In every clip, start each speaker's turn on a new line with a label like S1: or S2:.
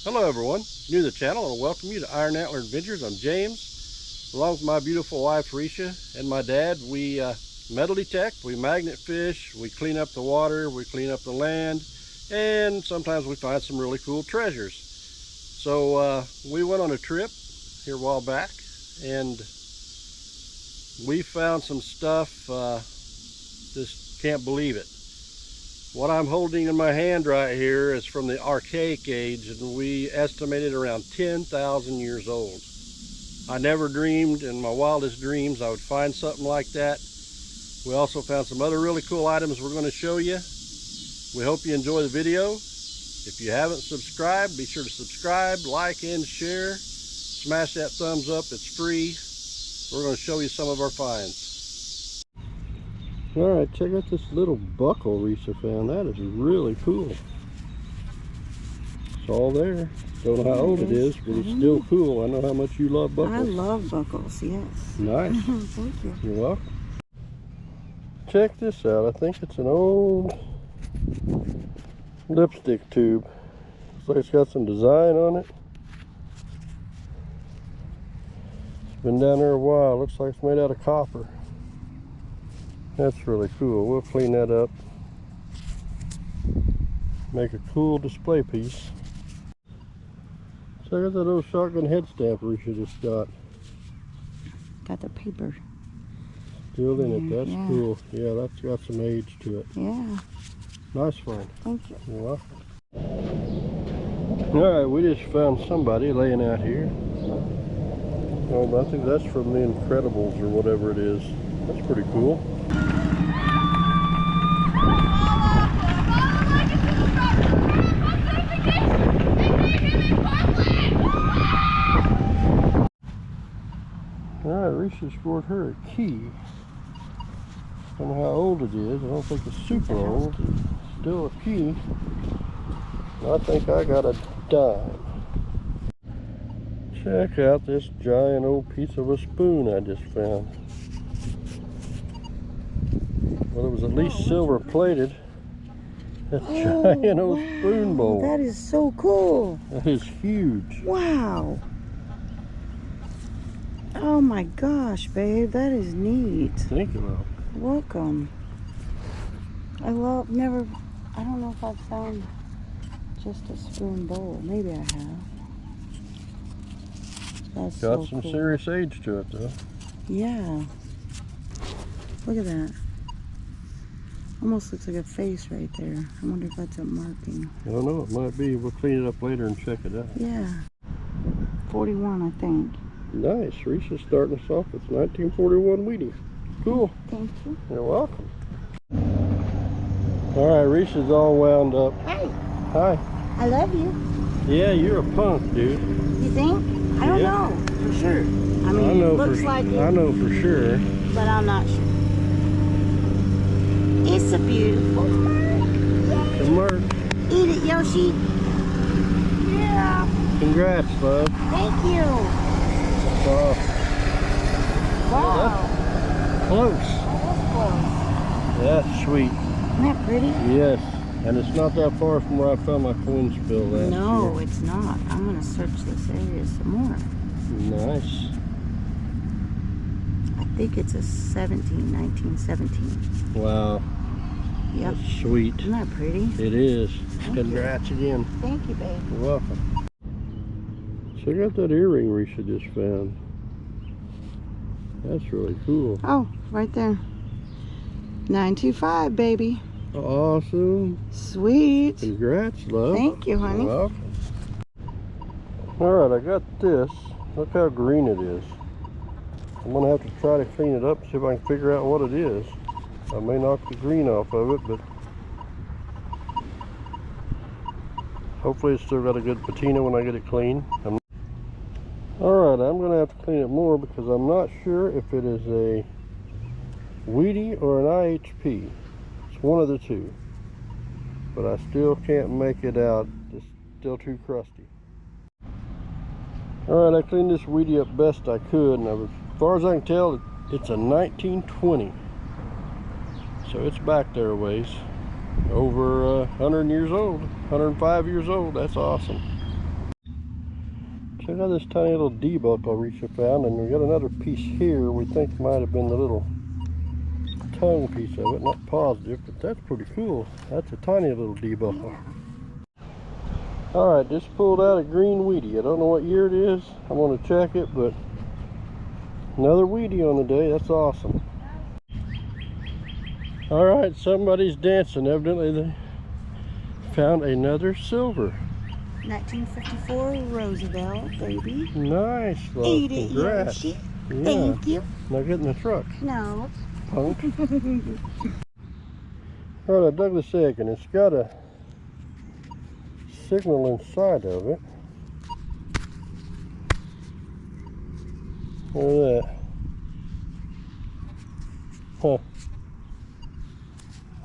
S1: Hello everyone, new to the channel, and welcome you to Iron Antler Adventures. I'm James, along with my beautiful wife Risha and my dad. We metal detect, we magnet fish, we clean up the water, we clean up the land, and sometimes we find some really cool treasures. So we went on a trip here a while back, and we found some stuff, just can't believe it. What I'm holding in my hand right here is from the Archaic age, and we estimated around 10,000 years old. I never dreamed in my wildest dreams I would find something like that. We also found some other really cool items we're going to show you. We hope you enjoy the video. If you haven't subscribed, be sure to subscribe, like, and share. Smash that thumbs up, it's free. We're going to show you some of our finds. Alright, check out this little buckle Risha found. That is really cool. It's all there. Don't know how old it is, but it's still cool. I know how much you love buckles.
S2: I love buckles, yes.
S1: Nice.
S2: Thank you.
S1: You're welcome. Check this out. I think it's an old lipstick tube. Looks like it's got some design on it. It's been down there a while. Looks like it's made out of copper. That's really cool. We'll clean that up. Make a cool display piece. Check out that little shotgun head stamp Risha just got.
S2: Got the paper.
S1: Still in it. That's
S2: yeah.
S1: cool. Yeah, that's got some age to it.
S2: Yeah.
S1: Nice find.
S2: Thank you.
S1: You're welcome. Alright, we just found somebody laying out here. Oh, I think that's from the Incredibles or whatever it is. That's pretty cool. Alright, Risha scored her a key. I don't know how old it is. I don't think it's super old. It's still a key. I think I got a dime. Check out this giant old piece of a spoon I just found. Well, it was at least silver plated. That giant old spoon bowl.
S2: That is so cool.
S1: That is huge.
S2: Wow. Oh my gosh, babe, that is neat.
S1: Thank you, love.
S2: Welcome. I don't know if I've found just a spoon bowl. Maybe I have. That's
S1: Got
S2: so
S1: some
S2: cool.
S1: serious age to it, though.
S2: Yeah. Look at that. Almost looks like a face right there. I wonder if that's a marking.
S1: I don't know, it might be. We'll clean it up later and check it out.
S2: Yeah. 41, I think.
S1: Nice. Risha's starting us off with 1941 Wheaties. Cool.
S2: Thank you.
S1: You're welcome. Alright, Risha's all wound up.
S2: Hey.
S1: Hi.
S2: I love you.
S1: Yeah, you're a punk, dude.
S2: You think? I don't know for sure. I mean,
S1: I know
S2: it looks like it.
S1: I know for sure.
S2: But I'm not sure. It's a beautiful mark.
S1: Good work.
S2: Eat it, Yoshi. Yeah.
S1: Congrats, love.
S2: Thank you.
S1: Wow.
S2: Wow.
S1: Close.
S2: That
S1: That's sweet.
S2: was close. Isn't that pretty?
S1: Yes. And it's not that far from where I found my coin spill last
S2: No,
S1: year.
S2: it's not. I'm going to search this area some more.
S1: Nice.
S2: I think it's a 1917.
S1: Wow.
S2: Yep.
S1: That's sweet.
S2: Isn't that pretty?
S1: It is.
S2: Thank
S1: Congrats again.
S2: Thank you, babe.
S1: You're welcome. Check out that earring Risha just found. That's really cool.
S2: Oh, right there. 925, baby.
S1: Awesome.
S2: Sweet.
S1: Congrats, love.
S2: Thank you, honey.
S1: You're welcome. Alright, I got this. Look how green it is. I'm going to have to try to clean it up and see if I can figure out what it is. I may knock the green off of it, but hopefully it's still got a good patina when I get it clean. Alright, I'm going to have to clean it more because I'm not sure if it is a Wheatie or an IHP. It's one of the two. But I still can't make it out. It's still too crusty. Alright, I cleaned this Wheatie up best I could, and as far as I can tell, it's a 1920. So it's back there a ways. Over 100 years old, 105 years old. That's awesome. Check out this tiny little D-buckle Risha found, and we got another piece here we think might have been the little tongue piece of it. Not positive, but that's pretty cool. That's a tiny little D-buckle. Alright, just pulled out a green Wheatie. I don't know what year it is. I'm going to check it, but another Wheatie on the day. That's awesome. Alright, somebody's dancing. Evidently they found another silver.
S2: 1954 Roosevelt, baby.
S1: Nice, love.
S2: Eat it,
S1: Congrats.
S2: Yoshi.
S1: Yeah.
S2: Thank you.
S1: Now get in the truck,
S2: No.
S1: punk. Alright, I dug this egg, and it's got a signal inside of it. Look at that. Huh.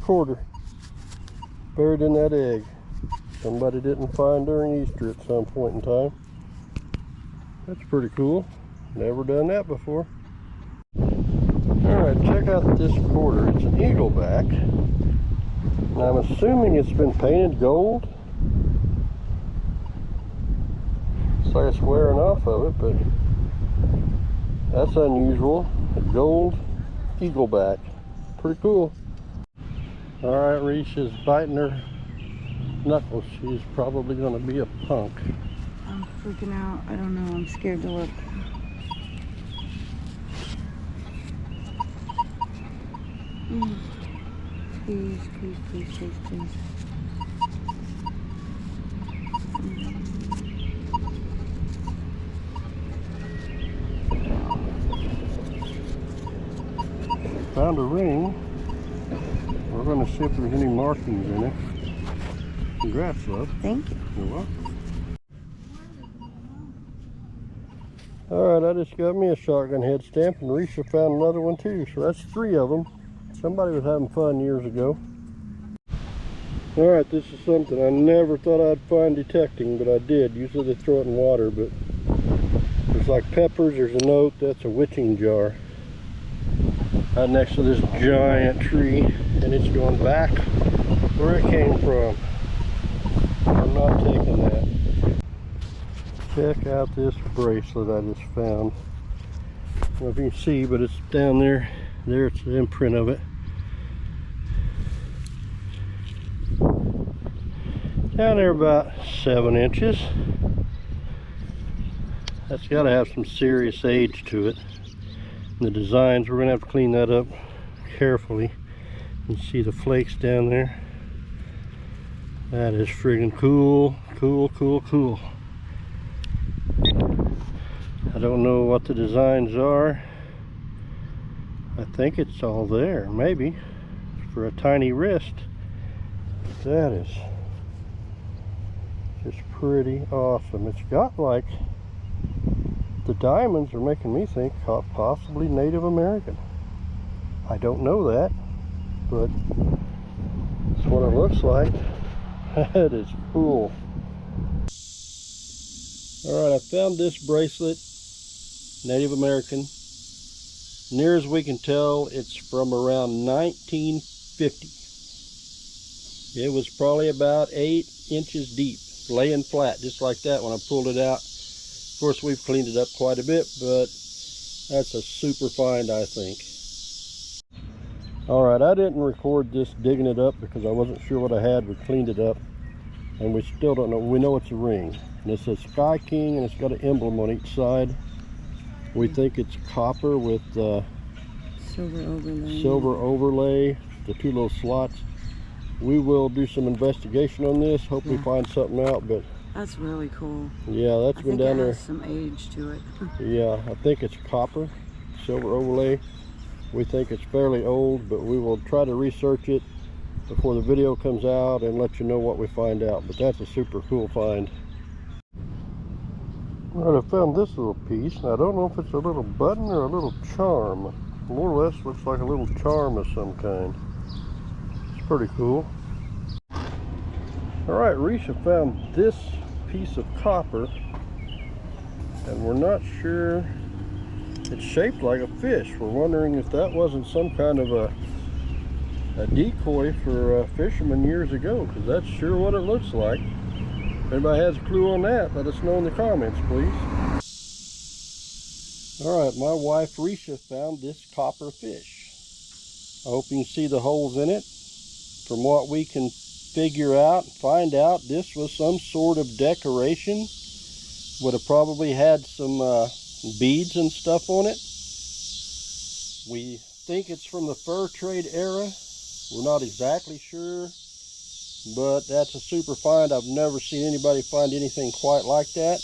S1: Quarter buried in that egg. Somebody didn't find during Easter at some point in time. That's pretty cool. Never done that before. Alright, check out this quarter. It's an eagleback. And I'm assuming it's been painted gold. Looks like it's wearing off of it, but that's unusual. A gold eagleback. Pretty cool. Alright, Risha's biting her knuckles. She's probably going to be a punk.
S2: I'm freaking out. I don't know. I'm scared to look. Please, please, please, please, please.
S1: Found a ring. We're going to see if there's any markings in it. Congrats, love.
S2: Thank you.
S1: You're welcome. Alright, I just got me a shotgun head stamp, and Risha found another one too. So that's 3 of them. Somebody was having fun years ago. Alright, this is something I never thought I'd find detecting, but I did. Usually they throw it in water, but there's like peppers, there's a note, that's a witching jar. Right next to this giant tree, and it's going back where it came from. I'm not taking that. Check out this bracelet I just found. I don't know if you can see, but it's down there. There, it's the imprint of it. Down there about 7 inches. That's got to have some serious age to it. And the designs, we're going to have to clean that up carefully. You can see the flakes down there. That is friggin' cool, cool, cool, cool. I don't know what the designs are. I think it's all there, maybe, for a tiny wrist. That is just pretty awesome. It's got like, the diamonds are making me think possibly Native American. I don't know that, but it's what it looks like. That is cool. Alright, I found this bracelet, Native American. Near as we can tell, it's from around 1950. It was probably about 8 inches deep, laying flat, just like that when I pulled it out. Of course, we've cleaned it up quite a bit, but that's a super find, I think. Alright, I didn't record this digging it up because I wasn't sure what I had. We cleaned it up, and we still don't know. We know it's a ring, and it says Sky King, and it's got an emblem on each side. We think it's copper with silver overlay, the 2 little slots. We will do some investigation on this, hope we find something out, but
S2: that's really cool.
S1: Yeah, that's been down there.
S2: Has some age to it.
S1: Yeah, I think it's copper, silver overlay. We think it's fairly old, but we will try to research it before the video comes out and let you know what we find out. But that's a super cool find. Alright, I found this little piece. I don't know if it's a little button or a little charm. More or less looks like a little charm of some kind. It's pretty cool. Alright, Risha found this piece of copper, and we're not sure. It's shaped like a fish. We're wondering if that wasn't some kind of a decoy for fishermen years ago, because that's sure what it looks like. anybody has a clue on that, let us know in the comments, please. All right, my wife Risha found this copper fish. I hope you can see the holes in it. From what we can figure out and find out, this was some sort of decoration. Would have probably had some beads and stuff on it. We think it's from the fur trade era. We're not exactly sure, but that's a super find. I've never seen anybody find anything quite like that.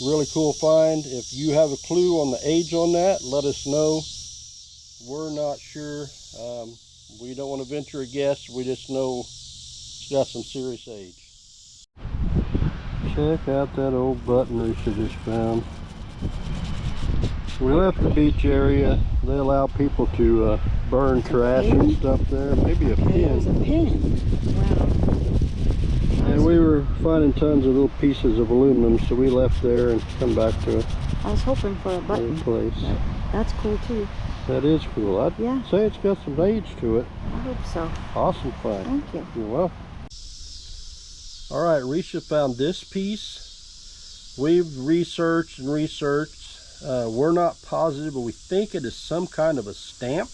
S1: Really cool find. If you have a clue on the age on that, let us know. We're not sure. We don't want to venture a guess. We just know it's got some serious age. Check out that old button Risha just found. We left the beach area. They allow people to burn trash and stuff there. Maybe a pin.
S2: It was a pin. Wow.
S1: And we were finding tons of little pieces of aluminum, so we left there and come back to
S2: I was hoping for a button.
S1: place.
S2: That's cool too.
S1: That is cool. I'd say it's got some age to it.
S2: I hope so.
S1: Awesome find.
S2: Thank you.
S1: You're welcome. All right, Risha found this piece. We've researched and researched. We're not positive, but we think it is some kind of a stamp.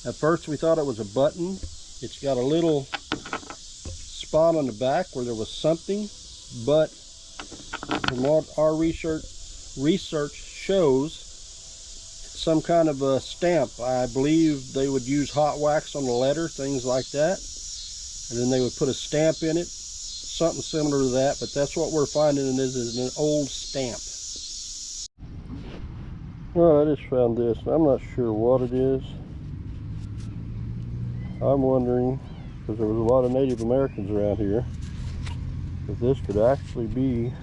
S1: At first we thought it was a button. It's got a little spot on the back where there was something, but from what our research shows, it's some kind of a stamp. I believe they would use hot wax on the letter, things like that, and then they would put a stamp in it, something similar to that, but that's what we're finding in this is an old stamp. Well, I just found this, and I'm not sure what it is. I'm wondering, because there was a lot of Native Americans around here, if this could actually be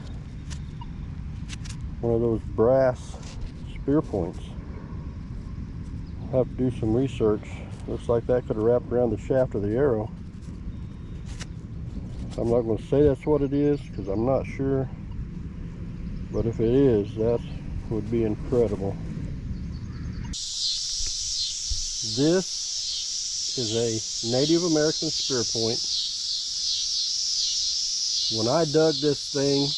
S1: one of those brass spear points. I'll have to do some research. Looks like that could have wrapped around the shaft of the arrow. I'm not going to say that's what it is, because I'm not sure. But if it is, that would be incredible. This is a Native American spear point. When I dug this thing,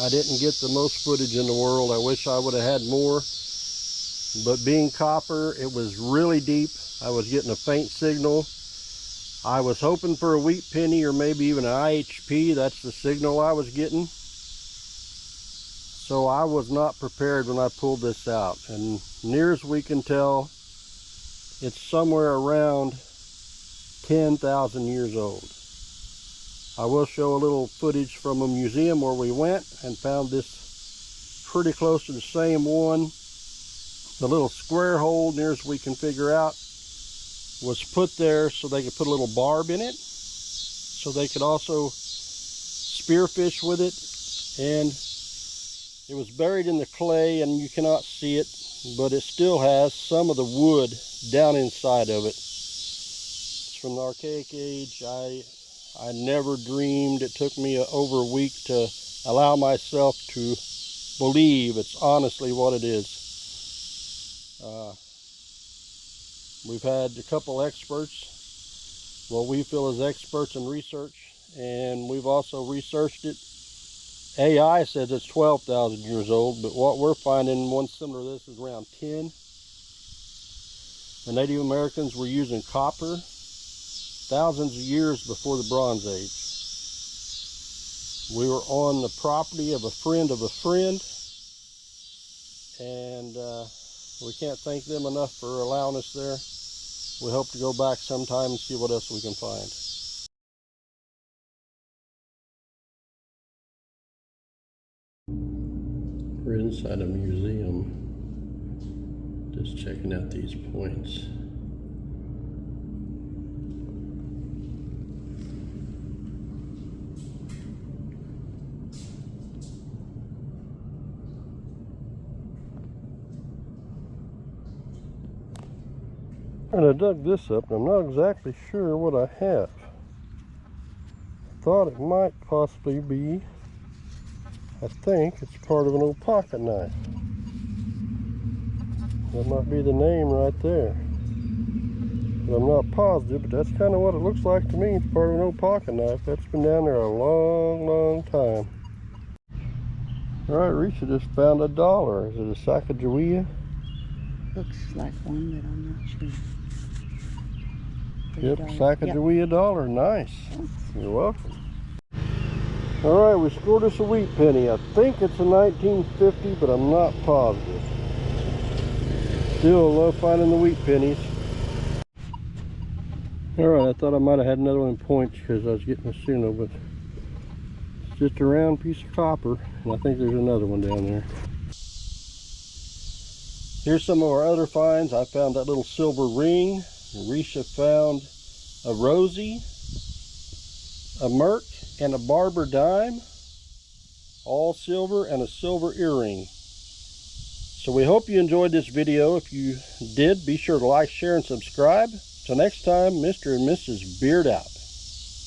S1: I didn't get the most footage in the world. I wish I would have had more. But being copper, it was really deep. I was getting a faint signal. I was hoping for a wheat penny or maybe even an IHP. That's the signal I was getting. So I was not prepared when I pulled this out. And near as we can tell, it's somewhere around 10,000 years old. I will show a little footage from a museum where we went and found this pretty close to the same one. The little square hole, near as we can figure out, was put there so they could put a little barb in it, so they could also spearfish with it. And it was buried in the clay and you cannot see it, but it still has some of the wood down inside of it. It's from the Archaic age. I never dreamed. It took me over a week to allow myself to believe it's honestly what it is. We've had a couple experts, what we feel as experts in research, and we've also researched it. AI says it's 12,000 years old, but what we're finding, one similar to this, is around 10. The Native Americans were using copper thousands of years before the Bronze Age. We were on the property of a friend, and we can't thank them enough for allowing us there. We hope to go back sometime and see what else we can find. We're inside a museum, just checking out these points. And I dug this up, and I'm not exactly sure what I have. Thought it might possibly be, I think it's part of an old pocket knife. That might be the name right there. But I'm not positive, but that's kind of what it looks like to me. It's part of an old pocket knife. That's been down there a long, long time. Alright, Risha just found $1. Is it a Sacagawea?
S2: Looks like one, but I'm not sure.
S1: Yep, Sacagawea $1. Nice. You're welcome. Alright, we scored us a wheat penny. I think it's a 1950, but I'm not positive. Still love finding the wheat pennies. Alright, I thought I might have had another one in points because I was getting a Suno, but it's just a round piece of copper, and I think there's another one down there. Here's some of our other finds. I found that little silver ring. Risha found a Rosie, a Merc, and a Barber dime. All silver, and a silver earring. So we hope you enjoyed this video. If you did, be sure to like, share, and subscribe. Till next time, Mr. and Mrs. Beard out.